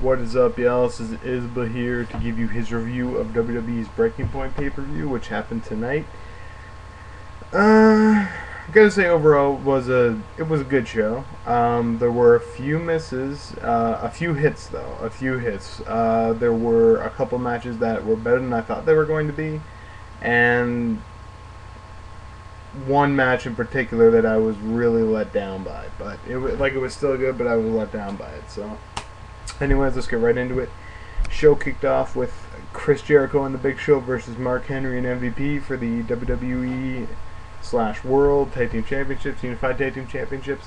What is up, y'all? This is Isba here to give you his review of WWE's Breaking Point pay-per-view, which happened tonight. I gotta say, overall, it was a good show. There were a few misses, a few hits though, a few hits. There were a couple matches that were better than I thought they were going to be, and one match in particular that I was really let down by. But it was still good, but I was let down by it. So, anyways, let's get right into it. Show kicked off with Chris Jericho and the Big Show versus Mark Henry and MVP for the WWE World Tag Team Championships, Unified Tag Team Championships.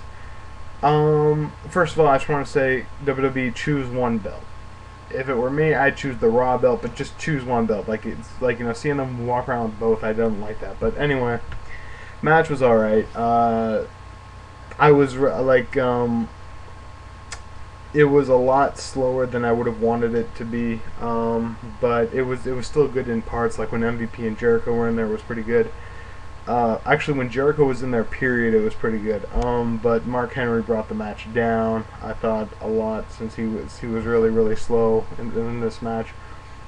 First of all, I just want to say, WWE, choose one belt. If it were me, I'd choose the Raw belt, but just choose one belt. It's like, seeing them walk around with both, I don't like that. But anyway, match was alright. I was it was a lot slower than I would have wanted it to be, but it was still good in parts. Like when MVP and Jericho were in there, it was pretty good. Actually, when Jericho was in there, period, it was pretty good. But Mark Henry brought the match down, I thought, a lot, since he was really slow in this match.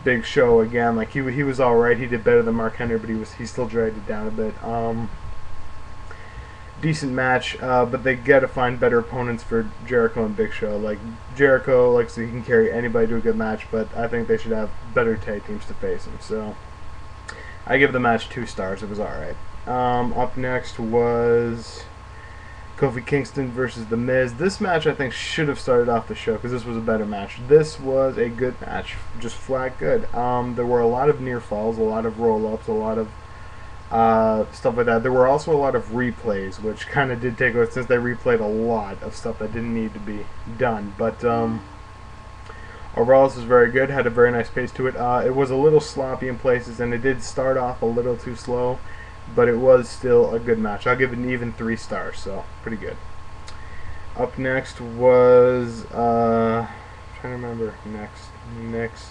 Big Show again, like he was all right. He did better than Mark Henry, but he still dragged it down a bit. Decent match, but they gotta find better opponents for Jericho and Big Show. Like Jericho, so he can carry anybody to a good match, but I think they should have better tag teams to face him. So I give the match 2 stars. It was all right. Up next was Kofi Kingston versus The Miz. This match, I think, should have started off the show because this was a better match. This was a good match, just flat good. There were a lot of near falls, a lot of roll-ups, a lot of stuff like that. There were also a lot of replays, which kind of did take away, since they replayed a lot of stuff that didn't need to be done. But overall, this was very good. Had a very nice pace to it. It was a little sloppy in places, and it did start off a little too slow, but it was still a good match. I'll give it an even 3 stars, so pretty good. Up next was trying to remember next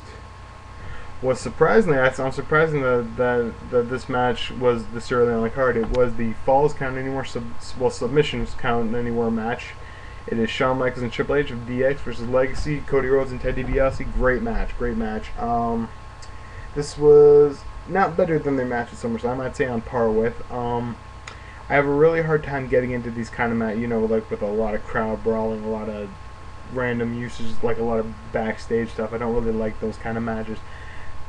was surprisingly, I'm surprised that this match was this early on the card. It was the Falls Count Anywhere, Submissions Count Anywhere match. It is Shawn Michaels and Triple H of DX versus Legacy, Cody Rhodes and Ted DiBiase. Great match. This was not better than their match at SummerSlam. I might say on par with. I have a really hard time getting into these kind of matches, like with a lot of crowd brawling, a lot of random usage, like a lot of backstage stuff. I don't really like those kind of matches.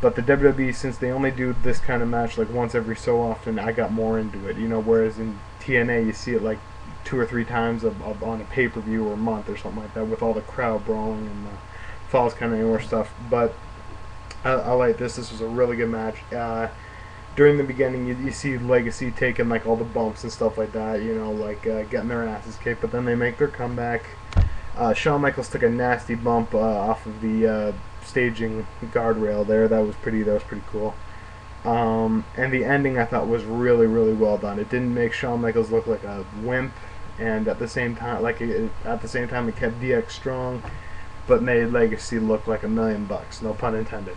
But the WWE, since they only do this kind of match like once every so often, I got more into it. Whereas in TNA you see it like 2 or 3 times on a pay-per-view or a month or something like that, with all the crowd brawling and the Falls Count Anywhere stuff. But I like this. This was a really good match. During the beginning, you see Legacy taking like all the bumps and stuff like that, getting their asses kicked. But then they make their comeback. Shawn Michaels took a nasty bump off of the staging guardrail there. That was pretty cool. And the ending, I thought, was really well done. It didn't make Shawn Michaels look like a wimp, and at the same time, it kept DX strong, but made Legacy look like $1 million. No pun intended.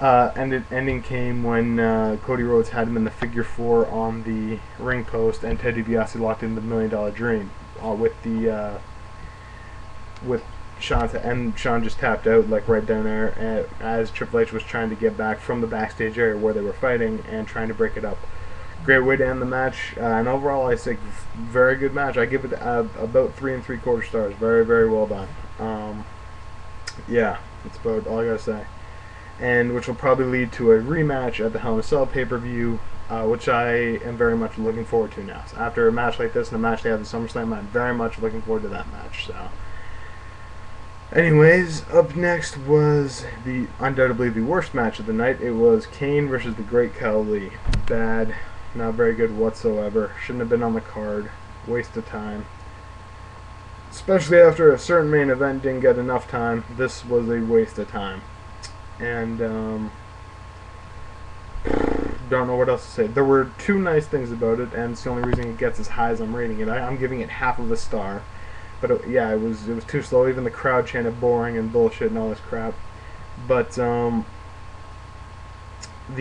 And the ending came when Cody Rhodes had him in the figure 4 on the ring post, and Ted DiBiase locked in the $1 Million Dream with Shawn, and Shawn just tapped out right down there as Triple H was trying to get back from the backstage area where they were fighting and trying to break it up. Great way to end the match, and overall I say very good match. I give it about 3 3/4 stars. Very well done. Yeah, that's about all I gotta say. And which will probably lead to a rematch at the Hell in a Cell pay-per-view, which I am very much looking forward to now. So after a match like this and a match they have at SummerSlam, I'm very much looking forward to that match. So, anyways, up next was undoubtedly the worst match of the night. It was Kane versus the Great Khali. Bad, not very good whatsoever. Shouldn't have been on the card. Waste of time. Especially after a certain main event didn't get enough time. This was a waste of time. And don't know what else to say. There were 2 nice things about it, and it's the only reason it gets as high as I'm rating it. I'm giving it half of a star. But it was too slow. Even the crowd chanted boring and bullshit and all this crap. But the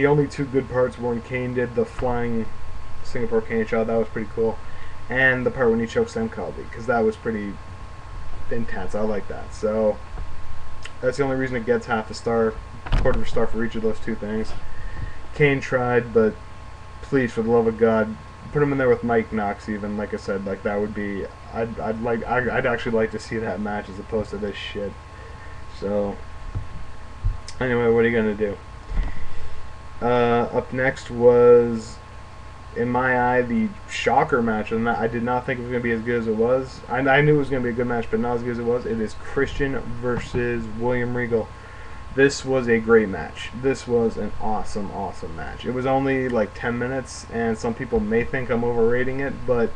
only 2 good parts were when Kane did the flying Singapore Kane shot. That was pretty cool. And the part when he choked Sam Khali, because that was pretty intense. I like that. So That's the only reason it gets half a star, quarter of a star for each of those two things. Kane tried, but please, for the love of God, put him in there with Mike Knox. Even like I said, like that would be. I'd actually like to see that match as opposed to this shit. So anyway, what are you gonna do? Up next was, in my eye, the shocker match, and I did not think it was going to be as good as it was. I knew it was going to be a good match, but not as good as it was. It is Christian versus William Regal. This was a great match. This was an awesome, awesome match. It was only like 10 minutes, and some people may think I'm overrating it, but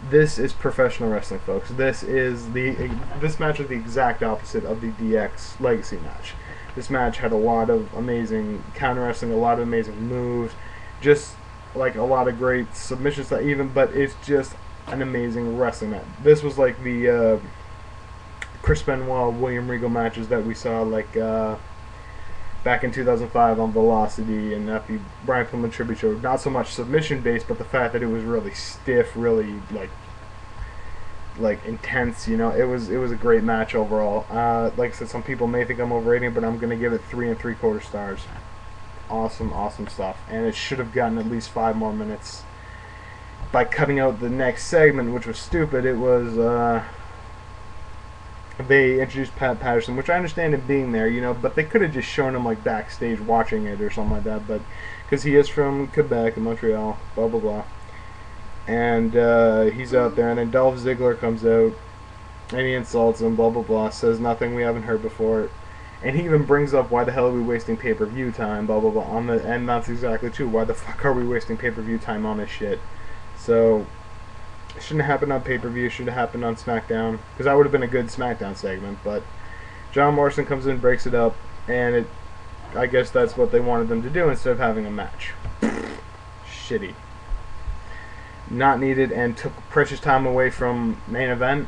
this is professional wrestling, folks. This match is the exact opposite of the DX Legacy match. This match had a lot of amazing counter wrestling, a lot of amazing moves, just like a lot of great submissions that even, but it's just an amazing wrestling match. This was like the Chris Benoit, William Regal matches that we saw like back in 2005 on Velocity and at the Brian Pillman Tribute Show. Not so much submission based, but the fact that it was really stiff, really like intense. You know, it was a great match overall. Like I said, some people may think I'm overrating it, but I'm gonna give it 3 3/4 stars. Awesome, awesome stuff, and it should have gotten at least 5 more minutes. By cutting out the next segment, which was stupid, it was they introduced Patterson, which I understand him being there, you know, but they could have just shown him like backstage watching it or something like that. But because he is from Quebec and Montreal, blah blah blah, and he's out there, and then Dolph Ziggler comes out and he insults him, blah blah blah, says nothing we haven't heard before. And he even brings up, why the hell are we wasting pay-per-view time, blah, blah, blah, and that's exactly true. Why the fuck are we wasting pay-per-view time on this shit? So, it shouldn't have happened on pay-per-view, it should have happened on SmackDown, because that would have been a good SmackDown segment, but John Morrison comes in, breaks it up, and I guess that's what they wanted them to do instead of having a match. Shitty. Not needed, and took precious time away from main event,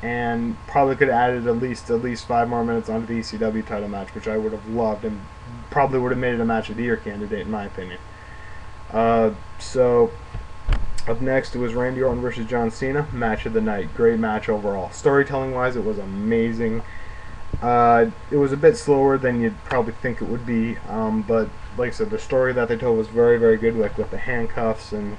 and probably could have added at least 5 more minutes onto the ECW title match, which I would have loved, and probably would have made it a match of the year candidate in my opinion. So up next it was Randy Orton versus John Cena, match of the night. Great match overall. Storytelling wise, it was amazing. It was a bit slower than you'd probably think it would be, but like I said, the story that they told was very, very good, like with the handcuffs and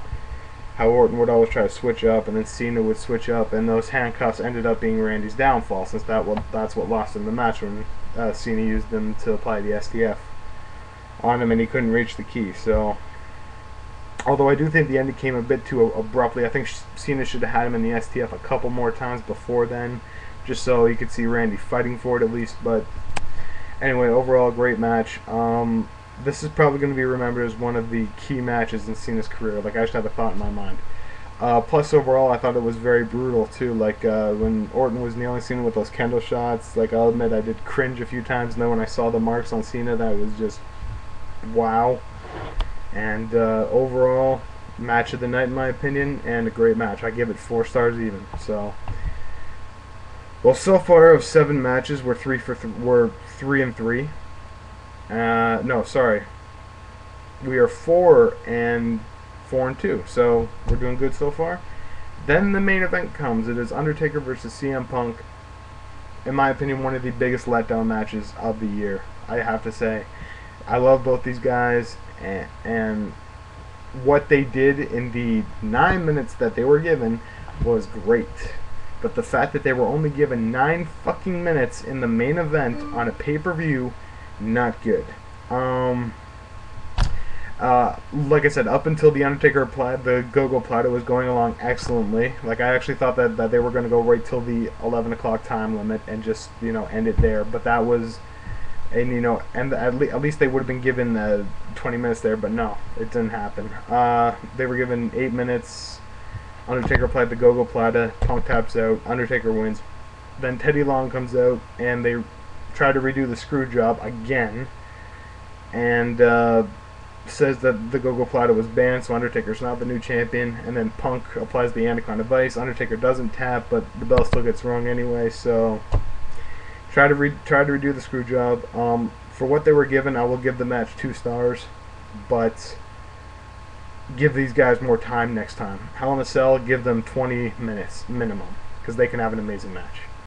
how Orton would always try to switch up, and then Cena would switch up, and those handcuffs ended up being Randy's downfall, since that's what lost him the match when Cena used them to apply the STF on him, and he couldn't reach the key. So, although I do think the ending came a bit too abruptly, I think Cena should have had him in the STF a couple more times before then, just so you could see Randy fighting for it at least. But anyway, overall, great match. This is probably going to be remembered as one of the key matches in Cena's career. Like, I just had a thought in my mind. Plus, overall, I thought it was very brutal, too. Like, when Orton was kneeling Cena with those kendo shots, like, I'll admit I did cringe a few times. And then when I saw the marks on Cena, that was just wow. And overall, match of the night, in my opinion, and a great match. I give it 4 stars even. So, well, so far of 7 matches, we're 3 and 3. No, sorry. We are 4 and 2, so we're doing good so far. Then the main event comes. It is Undertaker versus CM Punk. In my opinion, one of the biggest letdown matches of the year, I have to say. I love both these guys, and what they did in the 9 minutes that they were given was great. But the fact that they were only given 9 fucking minutes in the main event on a pay-per-view, not good. Like I said, up until the Undertaker applied the go-go platter was going along excellently. Like, I actually thought that they were going to go right till the 11 o'clock time limit and just, you know, end it there. But that was, and you know, and at least they would have been given 20 minutes there. But no, it didn't happen. They were given 8 minutes. Undertaker applied the go-go platter. Punk taps out. Undertaker wins. Then Teddy Long comes out and they try to redo the screw job again, and says that the go-go platter was banned, so Undertaker's not the new champion. And then Punk applies the Anaconda Vice. Undertaker doesn't tap, but the bell still gets rung anyway. So try to redo the screw job. For what they were given, I will give the match 2 stars, but give these guys more time next time. Hell in a Cell, give them 20 minutes minimum, because they can have an amazing match.